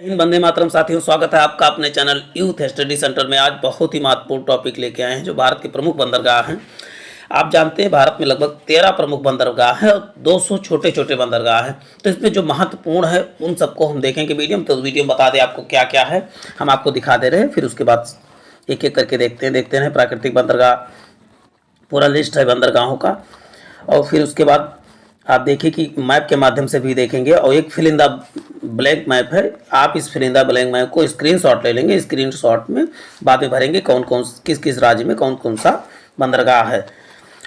हिंद, वंदे मातरम। साथियों, स्वागत है आपका अपने चैनल यूथ स्टडी सेंटर में। आज बहुत ही महत्वपूर्ण टॉपिक लेके आए हैं जो भारत के प्रमुख बंदरगाह हैं। आप जानते हैं भारत में लगभग 13 प्रमुख बंदरगाह हैं और 200 छोटे छोटे बंदरगाह हैं। तो इसमें जो महत्वपूर्ण है उन सबको हम देखेंगे वीडियो में। तो वीडियो में बता दें आपको क्या क्या है, हम आपको दिखा दे रहे हैं। फिर उसके बाद एक एक करके देखते हैं प्राकृतिक बंदरगाह, पूरा लिस्ट है बंदरगाहों का। और फिर उसके बाद आप देखिए कि मैप के माध्यम से भी देखेंगे। और एक fill in the blank map है, आप इस fill in the blank map को स्क्रीनशॉट ले लेंगे। स्क्रीनशॉट में बाद में भरेंगे कौन कौन किस किस राज्य में कौन कौन सा बंदरगाह है।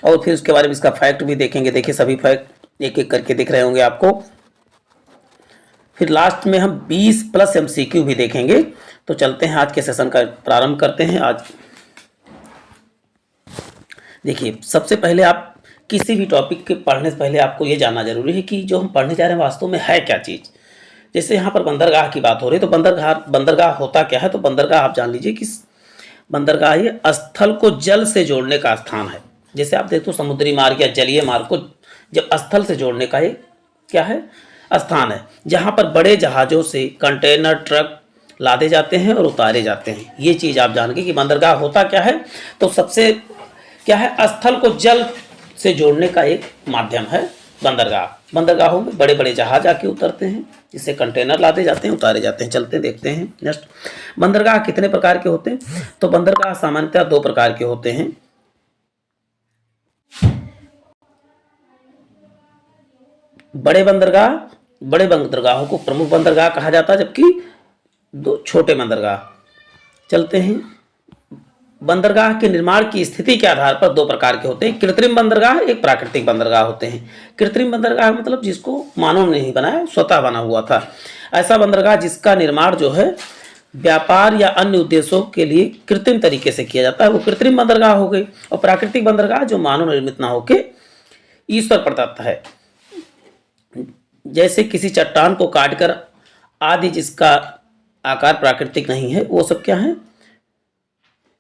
और फिर उसके बारे में इसका फैक्ट भी देखेंगे। देखिए सभी फैक्ट एक एक करके दिख रहे होंगे आपको। फिर लास्ट में हम 20+ MCQ भी देखेंगे। तो चलते हैं आज के सेशन का प्रारंभ करते हैं। आज देखिए, सबसे पहले आप किसी भी टॉपिक के पढ़ने से पहले आपको ये जानना जरूरी है कि जो हम पढ़ने जा रहे हैं वास्तव में है क्या चीज़। जैसे यहाँ पर बंदरगाह की बात हो रही है, तो बंदरगाह होता क्या है। तो बंदरगाह आप जान लीजिए कि बंदरगाह ये स्थल को जल से जोड़ने का स्थान है। जैसे आप देखते हो समुद्री मार्ग या जलीय मार्ग को जब स्थल से जोड़ने का एक क्या है स्थान है, जहाँ पर बड़े जहाज़ों से कंटेनर ट्रक लादे जाते हैं और उतारे जाते हैं। ये चीज़ आप जान गए कि बंदरगाह होता क्या है। तो सबसे क्या है, स्थल को जल से जोड़ने का एक माध्यम है बंदरगाह। बंदरगाहों में बड़े बड़े जहाज आके उतरते हैं, जिससे कंटेनर लादे जाते हैं, उतारे जाते हैं। चलते देखते हैं नेक्स्ट, बंदरगाह कितने प्रकार के होते हैं। तो बंदरगाह सामान्यतः 2 प्रकार के होते हैं। बड़े बंदरगाहों को प्रमुख बंदरगाह कहा जाता है, जबकि 2 छोटे बंदरगाह। चलते हैं, बंदरगाह के निर्माण की स्थिति के आधार पर 2 प्रकार के होते हैं। कृत्रिम बंदरगाह, एक प्राकृतिक बंदरगाह होते हैं। कृत्रिम बंदरगाह मतलब जिसको मानव ने नहीं बनाया, स्वतः बना हुआ था। ऐसा बंदरगाह जिसका निर्माण जो है व्यापार या अन्य उद्देश्यों के लिए कृत्रिम तरीके से किया जाता है, वो कृत्रिम बंदरगाह हो गई। और प्राकृतिक बंदरगाह जो मानव निर्मित ना होकर ईश्वर प्रदत्त है, जैसे किसी चट्टान को काटकर आदि जिसका आकार प्राकृतिक नहीं है, वो सब क्या है,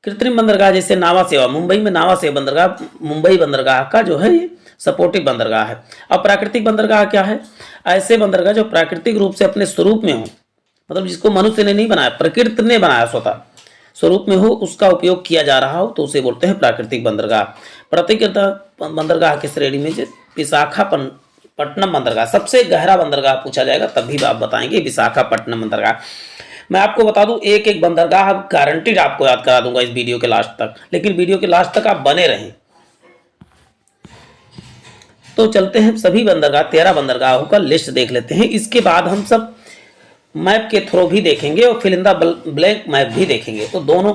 कृत्रिम बंदरगाह। जैसे नावा सेवा, मुंबई में नावा सेवा बंदरगाह मुंबई बंदरगाह का जो है ये सपोर्टिव बंदरगाह है। अब प्राकृतिक बंदरगाह क्या है, ऐसे बंदरगाह जो प्राकृतिक रूप से अपने स्वरूप में हो, मतलब जिसको मनुष्य ने नहीं बनाया, प्रकृति ने बनाया, स्वतः स्वरूप में हो, उसका उपयोग किया जा रहा हो, तो उसे बोलते हैं प्राकृतिक बंदरगाह। प्राकृतिक बंदरगाह की श्रेणी में विशाखापट्टनम बंदरगाह सबसे गहरा बंदरगाह पूछा जाएगा, तभी आप बताएंगे विशाखापट्टनम बंदरगाह। मैं आपको बता दूं एक एक बंदरगाह गारंटीड आपको याद करा दूंगा इस वीडियो के लास्ट तक, लेकिन वीडियो के लास्ट तक आप बने रहें। तो चलते हैं सभी बंदरगाह 13 बंदरगाहों का लिस्ट देख लेते हैं। इसके बाद हम सब मैप के थ्रू भी देखेंगे और fill in the blank map भी देखेंगे, तो दोनों।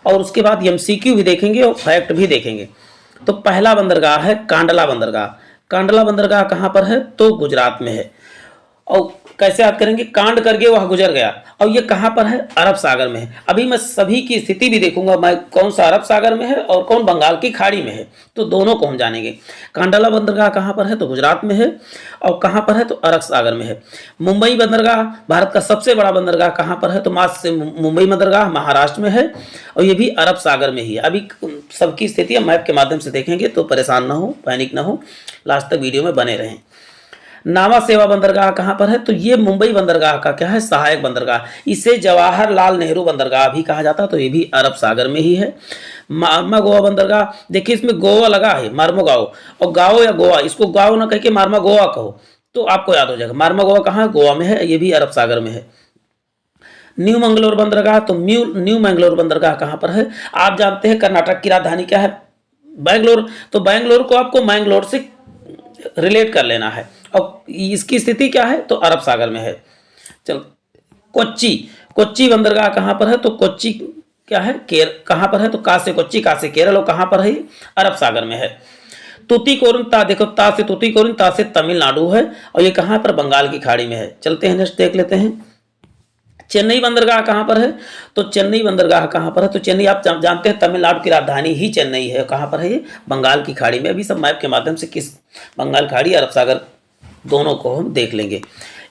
और उसके बाद MCQ भी देखेंगे और फैक्ट भी देखेंगे। तो पहला बंदरगाह है कांडला बंदरगाह। कांडला बंदरगाह कहाँ पर है, तो गुजरात में है। और कैसे याद करेंगे, कांड करके वह गुजर गया। और ये कहाँ पर है, अरब सागर में है। अभी मैं सभी की स्थिति भी देखूंगा, मैं कौन सा अरब सागर में है और कौन बंगाल की खाड़ी में है, तो दोनों को हम जानेंगे। कांडला बंदरगाह कहाँ पर है, तो गुजरात में है। और कहाँ पर है, तो अरब सागर में है। मुंबई बंदरगाह भारत का सबसे बड़ा बंदरगाह कहाँ पर है, तो मुंबई बंदरगाह महाराष्ट्र में है और ये भी अरब सागर में ही है। अभी सबकी स्थिति मैप के माध्यम से देखेंगे, तो परेशान ना हो, पैनिक ना हो, लास्ट तक वीडियो में बने रहें। नावा सेवा बंदरगाह कहाँ पर है, तो ये मुंबई बंदरगाह का क्या है, सहायक बंदरगाह। इसे जवाहरलाल नेहरू बंदरगाह भी कहा जाता है, तो ये भी अरब सागर में ही है। मार्मा गोवा बंदरगाह, देखिए इसमें गोवा लगा है, मार्मोगांव, और गाँव या गोवा, इसको गाँव ना कह के मार्मा गोवा कहो तो आपको याद हो जाएगा। मार्मा गोवा कहाँ है, गोवा में है, ये भी अरब सागर में है। न्यू मंगलोर बंदरगाह, तो न्यू मंगलोर बंदरगाह कहाँ पर है, आप जानते हैं कर्नाटक की राजधानी क्या है, बैंगलोर। तो बैंगलोर को आपको मैंगलोर से रिलेट कर लेना है। और इसकी स्थिति क्या है, तो अरब सागर में है। चल, कोच्चि बंदरगाह कहाँ पर है, तो कोच्चि क्या है, कहाँ पर है, तो का से कोच्चि, का से केरल, और कहाँ पर है, अरब सागर में है। तूतीकोरिन, देखो ता से तूतीकोरिन, ता से तमिलनाडु है, और ये कहाँ पर, बंगाल की खाड़ी में है। चलते हैं नेक्स्ट देख लेते हैं। चेन्नई बंदरगाह कहाँ पर है, तो चेन्नई बंदरगाह कहाँ पर है, तो चेन्नई आप जानते हैं तमिलनाडु की राजधानी ही चेन्नई है। कहाँ पर है ये, बंगाल की खाड़ी में। अभी सब मैप के माध्यम से किस बंगाल खाड़ी, अरब सागर, दोनों को हम देख लेंगे।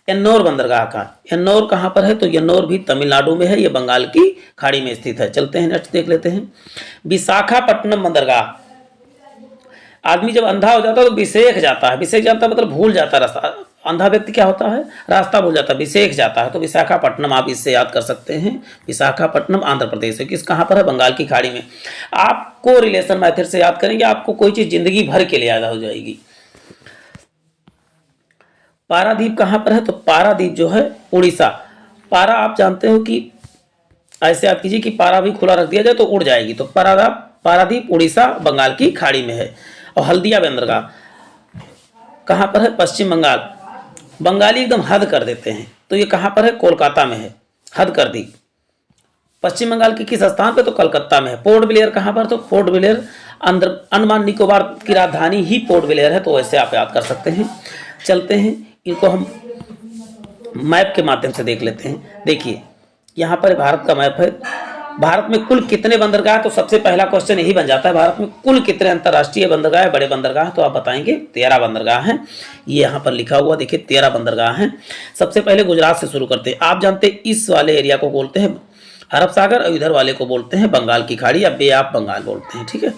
एन्नौर बंदरगाह का, एन्नौर कहाँ पर है, तो एन्नौर भी तमिलनाडु में है, ये बंगाल की खाड़ी में स्थित है। चलते हैं नेक्स्ट देख लेते हैं। विशाखापट्टनम बंदरगाह, आदमी जब अंधा हो जाता है तो विशेख जाता है, विशेख जाता है मतलब भूल जाता है रास्ता। अंधा व्यक्ति क्या होता है, रास्ता भूल जाता है, विशेख जाता है, तो विशाखापट्टनम आप इससे याद कर सकते हैं। विशाखापट्टनम आंध्र प्रदेश है, किस कहाँ पर है, बंगाल की खाड़ी में। आपको रिलेशन मेथड से याद करेंगे, आपको कोई चीज़ जिंदगी भर के लिए याद हो जाएगी। पारादीप कहाँ पर है, तो पारादीप जो है उड़ीसा। पारा आप जानते हो कि ऐसे याद कीजिए कि पारा भी खुला रख दिया जाए तो उड़ जाएगी, तो पारादीप उड़ीसा बंगाल की खाड़ी में है। और हल्दिया बंदरगाह कहाँ पर है, पश्चिम बंगाल। बंगाली एकदम हद कर देते हैं, तो ये कहाँ पर है, कोलकाता में है, हद कर दी। पश्चिम बंगाल के किस स्थान पे, तो कलकत्ता में है। पोर्ट ब्लेयर कहाँ पर, तो पोर्ट ब्लेयर अंडमान निकोबार की राजधानी ही पोर्ट ब्लेयर है, तो ऐसे आप याद कर सकते हैं। चलते हैं, इनको हम मैप के माध्यम से देख लेते हैं। देखिए यहाँ पर भारत का मैप है। भारत में कुल कितने बंदरगाह, तो सबसे पहला क्वेश्चन यही बन जाता है, भारत में कुल कितने अंतर्राष्ट्रीय बंदरगाह, बड़े बंदरगाह, तो आप बताएंगे 13 बंदरगाह हैं। ये यहाँ पर लिखा हुआ देखिए 13 बंदरगाह हैं। सबसे पहले गुजरात से शुरू करते हैं। आप जानते हैं इस वाले एरिया को बोलते हैं अरब सागर, और इधर वाले को बोलते हैं बंगाल की खाड़ी, या बे ऑफ बंगाल बोलते हैं, ठीक है,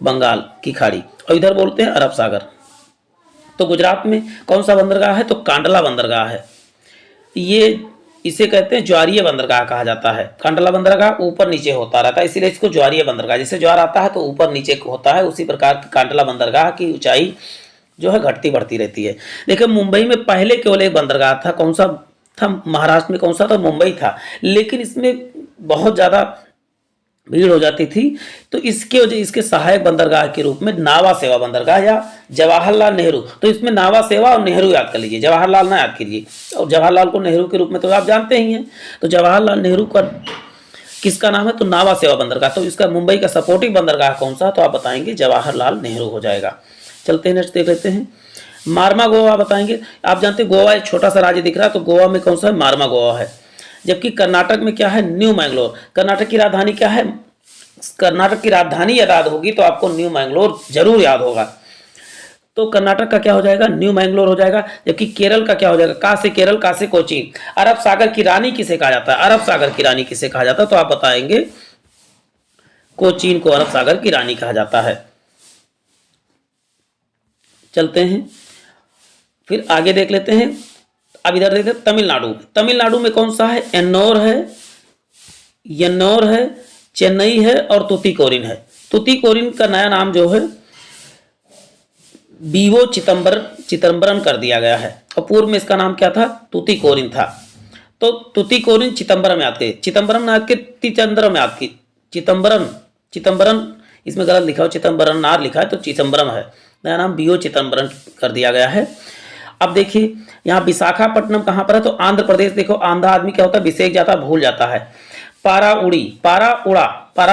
बंगाल की खाड़ी, और इधर बोलते हैं अरब सागर। तो गुजरात में कौन सा बंदरगाह है, तो कांडला बंदरगाह है। ये इसे कहते हैं ज्वारीय बंदरगाह कहा जाता है। कांडला बंदरगाह ऊपर नीचे होता रहता है, इसीलिए इसको ज्वारीय बंदरगाह, जैसे ज्वार आता है तो ऊपर नीचे होता है, उसी प्रकार की कांडला बंदरगाह की ऊंचाई जो है घटती बढ़ती रहती है। देखिए मुंबई में पहले केवल एक बंदरगाह था, कौन सा था, महाराष्ट्र में कौन सा था, मुंबई था, लेकिन इसमें बहुत ज़्यादा भीड़ हो जाती थी, तो इसके वजह इसके सहायक बंदरगाह के रूप में नावा सेवा बंदरगाह या जवाहरलाल नेहरू, तो इसमें नावा सेवा और नेहरू याद कर लीजिए, जवाहरलाल ना याद कीजिए, और जवाहरलाल को नेहरू के रूप में तो आप जानते ही हैं। तो जवाहरलाल नेहरू का किसका नाम है, तो नावा सेवा बंदरगाह। तो इसका मुंबई का सपोर्टिव बंदरगाह कौन सा, तो आप बताएंगे जवाहरलाल नेहरू हो जाएगा। चलते हैं नेक्स्ट देख लेते हैं। मारमा गोवा बताएंगे। आप जानते हैं गोवा एक छोटा सा राज्य दिख रहा है, तो गोवा में कौन सा है, मारमा गोवा है। जबकि कर्नाटक में क्या है, न्यू मैंगलोर। कर्नाटक की राजधानी क्या है, कर्नाटक की राजधानी याद होगी तो आपको न्यू मैंगलोर जरूर याद होगा, तो कर्नाटक का क्या हो जाएगा, न्यू मैंगलोर हो जाएगा। जबकि केरल का क्या हो जाएगा, का से केरल, का से कोचीन। अरब सागर की रानी किसे कहा जाता है, अरब सागर की रानी किसे कहा जाता है, तो आप बताएंगे कोचीन को अरब सागर की रानी कहा जाता है। चलते हैं फिर आगे देख लेते हैं। अब इधर देखते हैं तमिलनाडु। तमिलनाडु में कौन सा है, एन्नौर है, यन्नौर है, चेन्नई है और तुतीकोरिन है। तुतीकोरिन का नया नाम जो है बीवो चिदम्बरम कर दिया गया है, और पूर्व में इसका नाम क्या था, तुतीकोरिन था। तो तुतीकोरिन चिदम्बरम याद की, चिदम्बरम ना याद की, चिदम्बरम याद की, चिदम्बरम इसमें गलत लिखा हो, चिदम्बरम नार लिखा है तो चिदम्बरम है, नया नाम बीओ चिदम्बरम कर दिया गया है। अब देखिए यहाँ विशाखापट्टनम कहाँ पर है, तो आंध्र प्रदेश। देखो आंध्र आदमी क्या होता है, विशेष जाता भूल जाता है। पारा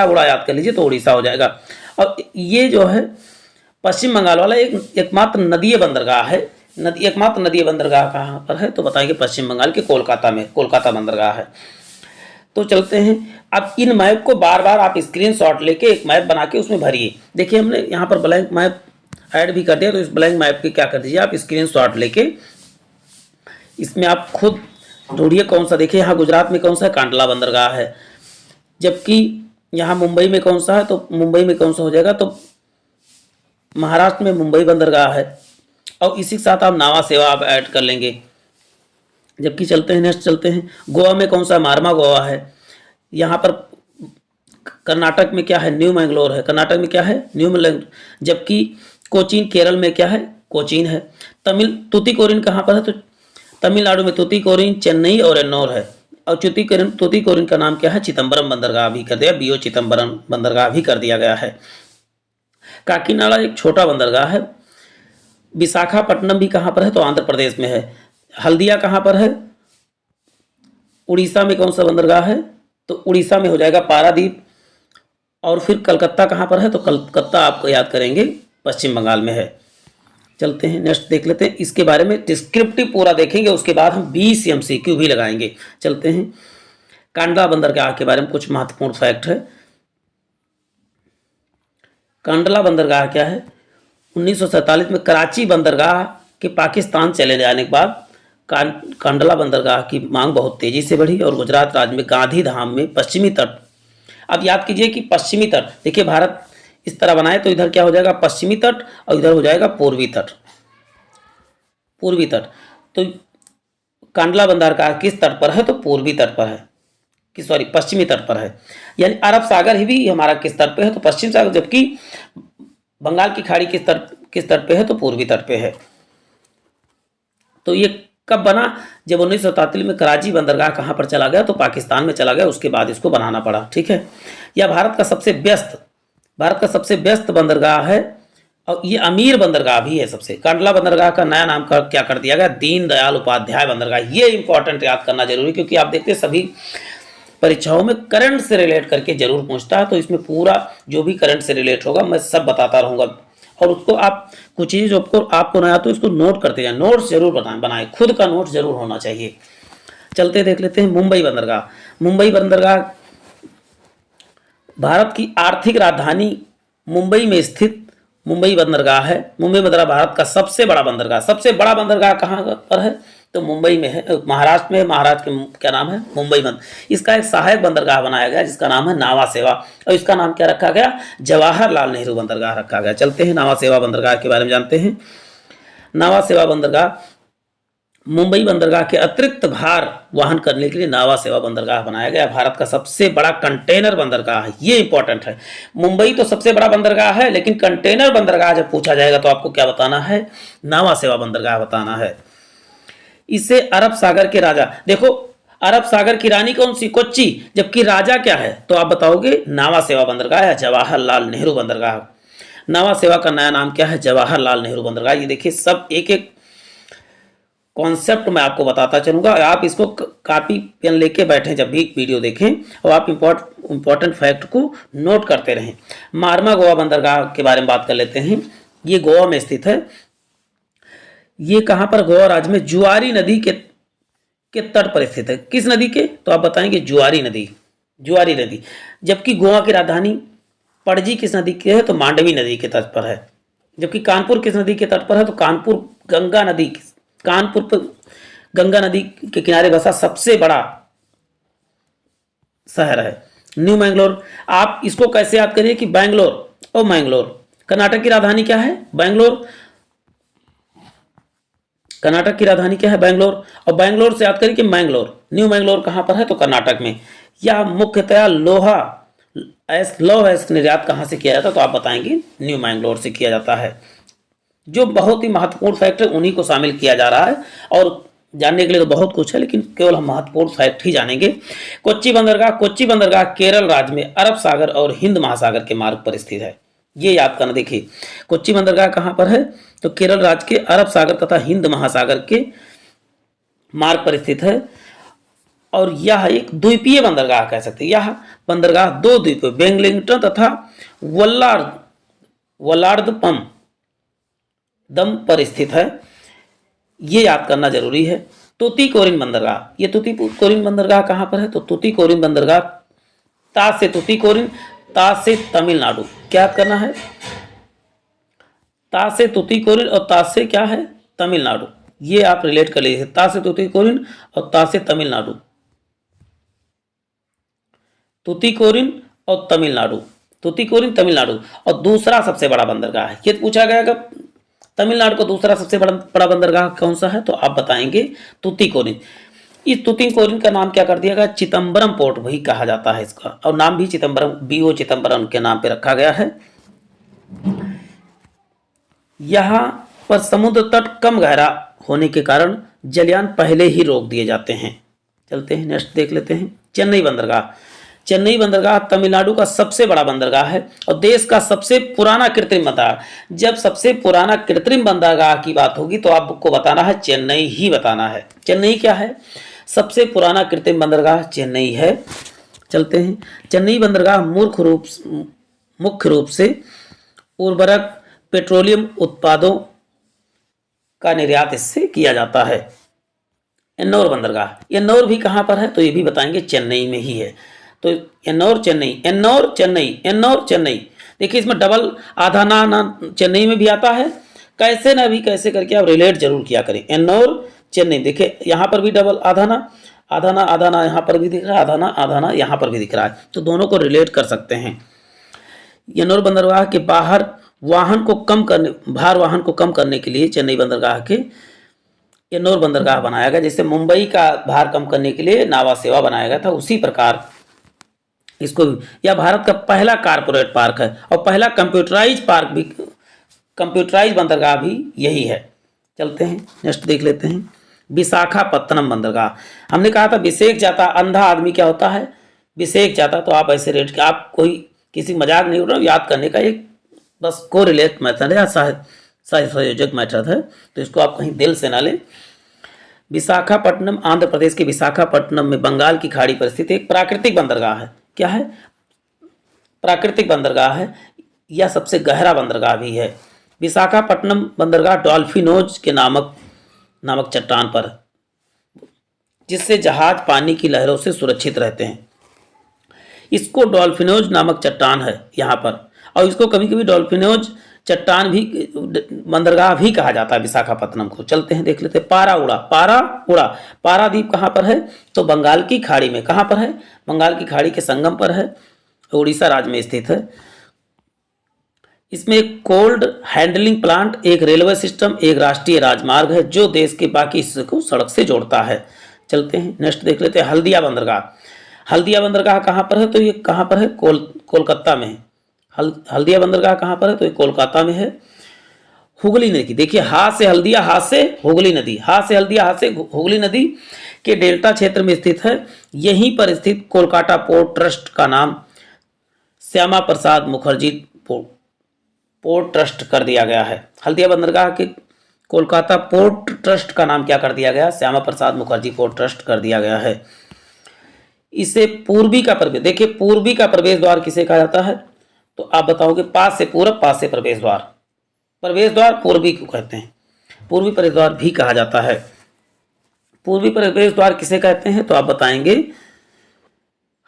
उड़ा याद कर लीजिए तो उड़ीसा हो जाएगा। और ये जो है पश्चिम बंगाल वाला एकमात्र नदीय बंदरगाह है। एकमात्र नदीय बंदरगाह कहाँ पर है, तो बताएंगे पश्चिम बंगाल के कोलकाता में, कोलकाता बंदरगाह है। तो चलते हैं। अब इन मैप को बार बार आप स्क्रीनशॉट लेके एक मैप बना के उसमें भरिए। देखिए हमने यहाँ पर ब्लैंक मैप ऐड भी कर दिया, तो इस ब्लैंक मैप के क्या कर दीजिए आप स्क्रीनशॉट लेके इसमें आप खुद ढूंढिए कौन सा। देखिए यहाँ गुजरात में कौन सा है, कांडला बंदरगाह है। जबकि यहाँ मुंबई में कौन सा है, तो मुंबई में कौन सा हो जाएगा, तो महाराष्ट्र में मुंबई बंदरगाह है। और इसी के साथ आप नावा सेवा आप ऐड कर लेंगे। जबकि चलते हैं नेक्स्ट चलते हैं। गोवा में कौन सा, मारमा गोवा है। यहाँ पर कर्नाटक में क्या है, न्यू मैंगलोर है। कर्नाटक में क्या है, न्यू मैंगलोर। जबकि कोचीन केरल में क्या है, कोचीन है। तुतीकोरिन कहाँ पर है, तो तमिलनाडु में तुतीकोरिन, चेन्नई और एन्नौर है। और तुतीकोरिन का नाम क्या है, चिदम्बरम बंदरगाह भी कर दिया, बीओ चिदम्बरम बंदरगाह भी कर दिया गया है। काकीनाडा एक छोटा बंदरगाह है। विशाखापट्टनम भी कहाँ पर है, तो आंध्र प्रदेश में है। हल्दिया कहाँ पर है, उड़ीसा में कौन सा बंदरगाह है, तो उड़ीसा में हो जाएगा पारादीप। और फिर कलकत्ता कहाँ पर है, तो कलकत्ता आपको याद करेंगे पश्चिम बंगाल में है। चलते हैं नेक्स्ट देख लेते हैं। इसके बारे में डिस्क्रिप्टिव पूरा देखेंगे, उसके बाद हम 20 MCQ भी लगाएंगे। चलते हैं। कांडला बंदरगाह के बारे में कुछ महत्वपूर्ण फैक्ट है। कांडला बंदरगाह क्या है, 1947 में कराची बंदरगाह के पाकिस्तान चले जाने के बाद कांडला बंदरगाह की मांग बहुत तेजी से बढ़ी और गुजरात राज्य में गांधी धाम में पश्चिमी तट। अब याद कीजिए कि पश्चिमी तट, देखिए भारत इस तरह बनाए तो इधर क्या हो जाएगा, पश्चिमी तट, और इधर हो जाएगा पूर्वी तट। पूर्वी तट तो कांडला बंदरगाह किस तट पर है? तो पूर्वी तट पर है, कि सॉरी पश्चिमी तट पर है। यानी अरब सागर ही भी हमारा किस तट पे है? तो पश्चिम सागर, जबकि बंगाल की खाड़ी किस तट पे है? तो पूर्वी तट पे है। तो ये कब बना? जब 1937 में कराची बंदरगाह कहाँ पर चला गया? तो पाकिस्तान में चला गया, उसके बाद इसको बनाना पड़ा। ठीक है, यह भारत का सबसे व्यस्त बंदरगाह है और ये अमीर बंदरगाह भी है सबसे। कांडला बंदरगाह का नया नाम क्या कर दिया गया? दीनदयाल उपाध्याय बंदरगाह। ये इंपॉर्टेंट याद करना जरूरी, क्योंकि आप देखते हैं सभी परीक्षाओं में करंट से रिलेट करके जरूर पूछता है, तो इसमें पूरा जो भी करंट से रिलेट होगा मैं सब बताता रहूँगा। और उसको आप कुछ चीज़ आपको नया तो इसको नोट करते जाए, नोट्स जरूर बनाए, खुद का नोट जरूर होना चाहिए। चलते देख लेते हैं मुंबई बंदरगाह। मुंबई बंदरगाह भारत की आर्थिक राजधानी मुंबई में स्थित मुंबई बंदरगाह है। मुंबई बंदरगाह भारत का सबसे बड़ा बंदरगाह कहाँ पर है? तो मुंबई में है, महाराष्ट्र में। महाराष्ट्र के क्या नाम है? मुंबई बंदर। इसका एक सहायक बंदरगाह बनाया गया जिसका नाम है नावा सेवा, और इसका नाम क्या रखा गया? जवाहरलाल नेहरू बंदरगाह रखा गया। चलते हैं नावा सेवा बंदरगाह के बारे में जानते हैं। नावा सेवा बंदरगाह मुंबई बंदरगाह के अतिरिक्त भार वहन करने के लिए नावा सेवा बंदरगाह बनाया गया। भारत का सबसे बड़ा कंटेनर बंदरगाह है, ये इंपॉर्टेंट है। मुंबई तो सबसे बड़ा बंदरगाह है, लेकिन कंटेनर बंदरगाह जब पूछा जाएगा तो आपको क्या बताना है? नावा सेवा बंदरगाह बताना है। इसे अरब सागर के राजा, देखो अरब सागर की रानी कौन सी? कोच्चि, जबकि राजा क्या है? तो आप बताओगे नावा सेवा बंदरगाह या जवाहरलाल नेहरू बंदरगाह। नावा सेवा का नया नाम क्या है? जवाहरलाल नेहरू बंदरगाह। ये देखिए सब एक एक कॉन्सेप्ट मैं आपको बताता चलूंगा, आप इसको कॉपी पेन लेके बैठें जब भी वीडियो देखें, और आप इंपॉर्टेंट फैक्ट को नोट करते रहें। मारमा गोवा बंदरगाह के बारे में बात कर लेते हैं। ये गोवा में स्थित है। ये कहाँ पर? गोवा राज्य में जुआरी नदी के तट पर स्थित है। किस नदी के? तो आप बताएंगे जुआरी नदी। जबकि गोवा की राजधानी पणजी किस नदी के है? तो मांडवी नदी के तट पर है। जबकि कानपुर किस नदी के तट पर है? तो कानपुर पर गंगा नदी के किनारे बसा सबसे बड़ा शहर है। न्यू मैंगलोर, आप इसको कैसे याद करिए कि मैंगलोर कर्नाटक की राजधानी क्या है? कर्नाटक की राजधानी क्या है? बैंगलोर। और बैंगलोर से याद करिए कि न्यू मैंगलोर कहां पर है? तो कर्नाटक में। यह मुख्यतया लौह अयस्क निर्यात कहां से किया जाता है? तो आप बताएंगे न्यू मैंगलोर से किया जाता है। जो बहुत ही महत्वपूर्ण फैक्ट है उन्हीं को शामिल किया जा रहा है, और जानने के लिए तो बहुत कुछ है, लेकिन केवल हम महत्वपूर्ण फैक्ट ही जानेंगे। कोच्चि बंदरगाह केरल राज्य में अरब सागर और हिंद महासागर के मार्ग पर स्थित है। ये याद करना। देखिए कोच्चि बंदरगाह कहाँ पर है? तो केरल राज्य के अरब सागर तथा हिंद महासागर के मार्ग पर स्थित है, और यह एक द्वीपीय बंदरगाह कह सकते हैं। यह बंदरगाह दो द्वीपों वेलिंगटन तथा वल्लार्दपम दम पर स्थित है। ये याद करना जरूरी है। तूतीकोरिन बंदरगाह, ये तूतीकोरिन बंदरगाह कहाँ पर है? तो तूतीकोरिन बंदरगाह ताज से तमिलनाडु। क्या याद करना है? ताज से तूतीकोरिन और ताज से क्या है? तमिलनाडु। ये आप रिलेट कर लीजिए, ताज से तूतीकोरिन और ताज से तमिलनाडु। तूतीकोरिन तमिलनाडु। और दूसरा सबसे बड़ा बंदरगाह है, ये पूछा गया कि तमिलनाडु का दूसरा सबसे बड़ा बंदरगाह कौन सा है? तो आप बताएंगे तूतीकोरिन। इस तूतीकोरिन का नाम क्या कर दिया गया? चिदम्बरम पोर्ट भी कहा जाता है इसका, और नाम भी बीओ चिदम्बरम के नाम पे रखा गया है। यहाँ पर समुद्र तट कम गहरा होने के कारण जलयान पहले ही रोक दिए जाते हैं। चलते हैं नेक्स्ट देख लेते हैं। चेन्नई बंदरगाह तमिलनाडु का सबसे बड़ा बंदरगाह है और देश का सबसे पुराना कृत्रिम बंदरगाह। जब सबसे पुराना कृत्रिम बंदरगाह की बात होगी तो आपको बताना है चेन्नई ही बताना है। चेन्नई क्या है? सबसे पुराना कृत्रिम बंदरगाह चेन्नई है। चलते हैं। चेन्नई बंदरगाह मुख्य रूप से उर्वरक पेट्रोलियम उत्पादों का निर्यात इससे किया जाता है। एन्नौर बंदरगाह, एन्नौर भी कहाँ पर है? तो ये भी बताएंगे चेन्नई में ही है। तो एन्नौर चेन्नई। देखिए इसमें डबल आधा ना चेन्नई में भी आता है। कैसे करके आप रिलेट जरूर किया करें। एन्नौर चेन्नई, देखिए यहाँ पर भी डबल आधा ना यहाँ पर भी दिख रहा है, आधा ना यहाँ पर भी दिख रहा है, तो दोनों को रिलेट कर सकते हैं। एन्नौर बंदरगाह के भार वाहन को कम करने के लिए चेन्नई बंदरगाह के एन्नोर बंदरगाह बनाया गया, जैसे मुंबई का भार कम करने के लिए नावा सेवा बनाया गया था, उसी प्रकार इसको यह भारत का पहला कारपोरेट पार्क है और पहला कंप्यूटराइज पार्क भी, कंप्यूटराइज बंदरगाह भी यही है। चलते हैं नेक्स्ट देख लेते हैं विशाखापत्तनम बंदरगाह। हमने कहा था विशेष जाता, अंधा आदमी क्या होता है, विशेष जाता, तो आप ऐसे रेट के, आप कोई किसी मजाक नहीं उड़ रहा, याद करने का एक बस कोरिलेट मेथड है, सहसंयोजक मेथड है, तो इसको आप कहीं दिल से ना लें। विशाखापट्टनम आंध्र प्रदेश के विशाखापट्टनम में बंगाल की खाड़ी पर स्थित एक प्राकृतिक बंदरगाह है। क्या है? प्राकृतिक बंदरगाह है, यह सबसे गहरा बंदरगाह भी है। विशाखापट्टनम बंदरगाह डॉल्फिनोज के नामक चट्टान पर, जिससे जहाज पानी की लहरों से सुरक्षित रहते हैं। इसको डॉल्फिनोज नामक चट्टान है यहाँ पर, और इसको कभी कभी डॉल्फिनोज चट्टान भी, बंदरगाह भी कहा जाता है विशाखापत्तनम को। चलते हैं देख लेते हैं पाराउड़ा। पारादीप कहाँ पर है? तो बंगाल की खाड़ी में। कहाँ पर है? बंगाल की खाड़ी के संगम पर है, उड़ीसा राज्य में स्थित है। इसमें एक कोल्ड हैंडलिंग प्लांट, एक रेलवे सिस्टम, एक राष्ट्रीय राजमार्ग है जो देश के बाकी हिस्से को सड़क से जोड़ता है। चलते हैं नेक्स्ट देख लेते हैं हल्दिया बंदरगाह। हल्दिया बंदरगाह कहाँ पर है? तो ये कहाँ पर है? कोलकाता में है। हल्दिया बंदरगाह कहाँ पर है? तो ये कोलकाता में है। हुगली नदी, देखिए हाथ से हल्दिया, हाथ से हुगली नदी, हाथ से हल्दिया, हाथ से हुगली नदी के डेल्टा क्षेत्र में स्थित है। यहीं पर स्थित कोलकाता पोर्ट ट्रस्ट का नाम श्यामा प्रसाद मुखर्जी पोर्ट ट्रस्ट कर दिया गया है। हल्दिया बंदरगाह के कोलकाता पोर्ट ट्रस्ट का नाम क्या कर दिया गया? श्यामा प्रसाद मुखर्जी पोर्ट ट्रस्ट कर दिया गया है। इसे पूर्वी का प्रवेश, देखिए पूर्वी का प्रवेश द्वार किसे कहा जाता है? तो आप बताओगे पास से पूरब, पास से प्रवेश द्वार, प्रवेश द्वार पूर्वी को कहते हैं, पूर्वी प्रवेश द्वार भी कहा जाता है। पूर्वी प्रवेश द्वार किसे कहते हैं? तो आप बताएंगे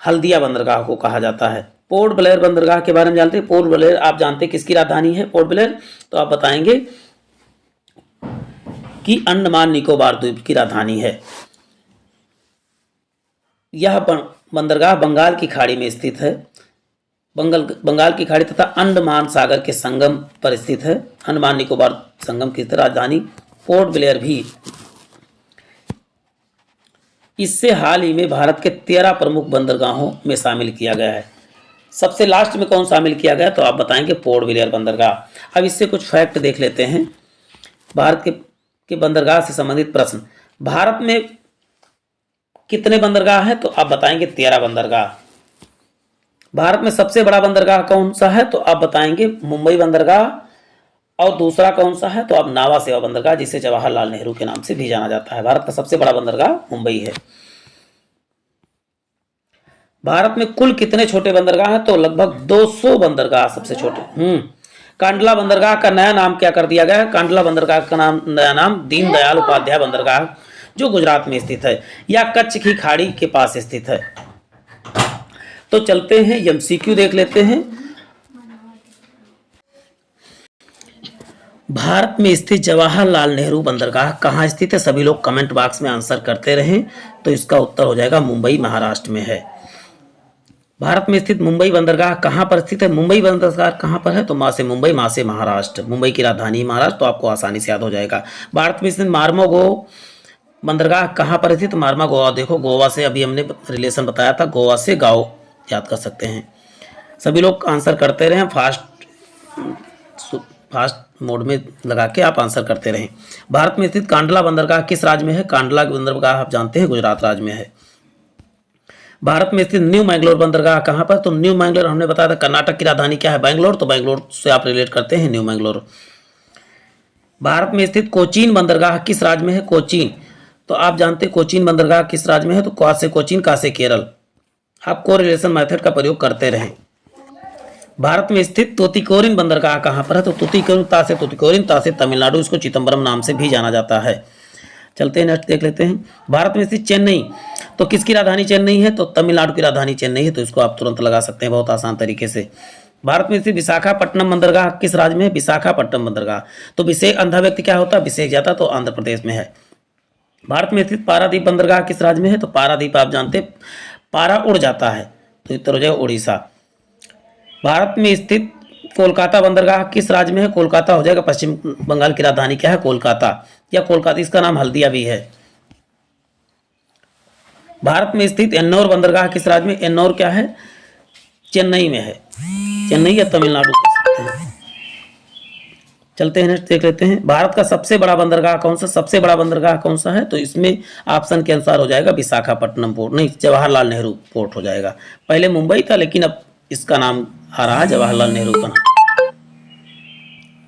हल्दिया बंदरगाह को कहा जाता है। पोर्ट ब्लेयर बंदरगाह के बारे में जानते हैं? पोर्ट ब्लेयर आप जानते हैं किसकी राजधानी है पोर्ट ब्लेयर? तो आप बताएंगे कि अंडमान निकोबार द्वीप की राजधानी है। यह बंदरगाह बंगाल की खाड़ी में स्थित है। बंगाल की खाड़ी तथा अंडमान सागर के संगम पर स्थित है। अंडमान निकोबार संगम की राजधानी पोर्ट ब्लेयर भी। इससे हाल ही में भारत के 13 प्रमुख बंदरगाहों में शामिल किया गया है। सबसे लास्ट में कौन शामिल किया गया? तो आप बताएंगे पोर्ट ब्लेयर बंदरगाह। अब इससे कुछ फैक्ट देख लेते हैं भारत के बंदरगाह से संबंधित प्रश्न। भारत में कितने बंदरगाह है? तो आप बताएंगे 13 बंदरगाह। भारत में सबसे बड़ा बंदरगाह कौन सा है? तो आप बताएंगे मुंबई बंदरगाह। और दूसरा कौन सा है? तो आप नावा सेवा बंदरगाह, जिसे जवाहरलाल नेहरू के नाम से भी जाना जाता है। भारत का सबसे बड़ा बंदरगाह मुंबई है। भारत में कुल कितने छोटे बंदरगाह हैं? तो लगभग 200 बंदरगाह सबसे छोटे। कांडला बंदरगाह का नया नाम क्या कर दिया गया है? कांडला बंदरगाह का नया नाम दीनदयाल उपाध्याय बंदरगाह, जो गुजरात में स्थित है या कच्छ की खाड़ी के पास स्थित है। तो चलते हैं एमसीक्यू देख लेते हैं। भारत में स्थित जवाहरलाल नेहरू बंदरगाह कहाँ स्थित है? सभी लोग कमेंट बॉक्स में आंसर करते रहें। तो इसका उत्तर हो जाएगा मुंबई, महाराष्ट्र में है। भारत में स्थित मुंबई बंदरगाह कहाँ पर स्थित है? मुंबई बंदरगाह कहाँ पर है? तो माँ से मुंबई, माँ से महाराष्ट्र। मुंबई की राजधानी महाराष्ट्र, तो आपको आसानी से याद हो जाएगा। भारत में स्थित मार्मोगो बंदरगाह कहाँ पर स्थित? मार्मा गोवा। देखो गोवा से अभी हमने रिलेशन बताया था, गोवा से गाँव याद कर सकते हैं। सभी लोग आंसर करते रहें, फास्ट मोड में लगा के आप आंसर करते रहें। भारत में स्थित कांडला बंदरगाह किस राज्य में है? कांडला बंदरगाह आप जानते हैं गुजरात राज्य में है। भारत में स्थित न्यू मैंगलोर बंदरगाह कहाँ पर? तो न्यू मैंगलोर हमने बताया था कर्नाटक की राजधानी क्या है? बैंगलोर, तो बैंगलोर से आप रिलेट करते हैं न्यू मैंगलोर। भारत में स्थित कोचीन बंदरगाह किस राज्य में है? कोचीन, तो आप जानते हैं कोचीन बंदरगाह किस राज्य में है? तो का से कोचीन, का से केरल। आप कोरिलेशन मेथड का प्रयोग करते रहें। भारत में स्थित तूतीकोरिन बंदरगाह कहाँ पर है? तो तूतीकोरिन, ता से तूतीकोरिन, ता से तमिलनाडु, इसको चिदम्बरम नाम से भी जाना जाता है। चलते हैं नेक्स्ट देख लेते हैं। भारत में स्थित चेन्नई, तो किसकी राजधानी चेन्नई है? तो तमिलनाडु की राजधानी चेन्नई है, तो इसको आप तुरंत लगा सकते हैं बहुत आसान तरीके से। भारत में स्थित विशाखापट्टनम बंदरगाह किस राज्य में है? विशाखापट्टनम बंदरगाह, तो विशेष अंधा व्यक्ति क्या होता है? विशेष जाता, तो आंध्र प्रदेश में है। भारत में स्थित पारादीप बंदरगाह किस राज्य में है? तो पारादीप आप जानते, पारा उड़ जाता है, तो उत्तर हो जाएगा उड़ीसा। भारत में स्थित कोलकाता बंदरगाह किस राज्य में है? कोलकाता हो जाएगा, पश्चिम बंगाल की राजधानी क्या है? कोलकाता, या कोलकाता, इसका नाम हल्दिया भी है। भारत में स्थित एन्नौर बंदरगाह किस राज्य में? एन्नौर क्या है? चेन्नई में है। चेन्नई या तमिलनाडु कह सकते हैं। चलते हैं नेक्स्ट देख लेते हैं। भारत का सबसे बड़ा बंदरगाह कौन सा? सबसे बड़ा बंदरगाह कौन सा है? तो इसमें ऑप्शन के अनुसार हो जाएगा विशाखापट्टनम पोर्ट, नहीं जवाहरलाल नेहरू पोर्ट हो जाएगा। पहले मुंबई था लेकिन अब इसका नाम आ रहा है जवाहरलाल नेहरू का नाम।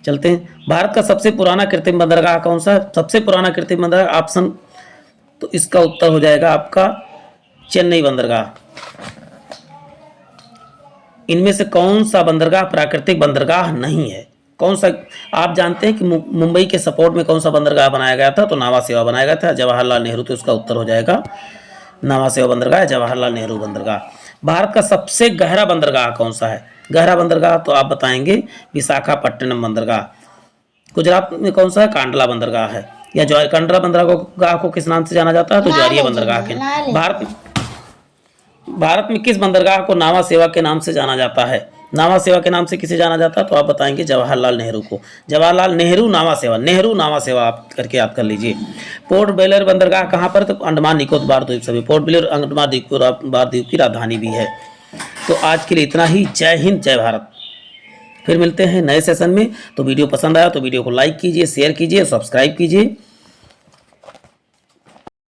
चलते हैं। भारत का सबसे पुराना कृत्रिम बंदरगाह कौन सा है? सबसे पुराना कृत्रिम बंदरगाह ऑप्शन, तो इसका उत्तर हो जाएगा आपका चेन्नई बंदरगाह। इनमें से कौन सा बंदरगाह प्राकृतिक बंदरगाह नहीं है? कौन सा? आप जानते हैं कि मुंबई के सपोर्ट में कौन सा बंदरगाह बनाया गया था? तो नावा सेवा बनाया गया था, जवाहरलाल नेहरू, तो इसका उत्तर हो जाएगा नावा सेवा बंदरगाह, जवाहरलाल नेहरू बंदरगाह। भारत का सबसे गहरा बंदरगाह कौन सा है? गहरा बंदरगाह तो आप बताएंगे विशाखापट्टनम बंदरगाह। गुजरात में कौन सा है? कांडला बंदरगाह है। या कांडला बंदरगाह को किस नाम से जाना जाता है? तो जवाहरिया बंदरगाह के। भारत में किस बंदरगाह को नावा सेवा के नाम से जाना जाता है? नावा सेवा के नाम से किसे जाना जाता है? तो आप बताएंगे जवाहरलाल नेहरू को। जवाहरलाल नेहरू नावा सेवा, नेहरू नावा सेवा आप करके याद कर लीजिए। पोर्ट ब्लेयर बंदरगाह कहाँ पर? तो अंडमान निकोबार द्वीप समूह। पोर्ट ब्लेयर अंडमान निकोबार द्वीप की राजधानी भी है। तो आज के लिए इतना ही। जय हिंद, जय भारत। फिर मिलते हैं नए सेशन में। तो वीडियो पसंद आया तो वीडियो को लाइक कीजिए, शेयर कीजिए, सब्सक्राइब कीजिए।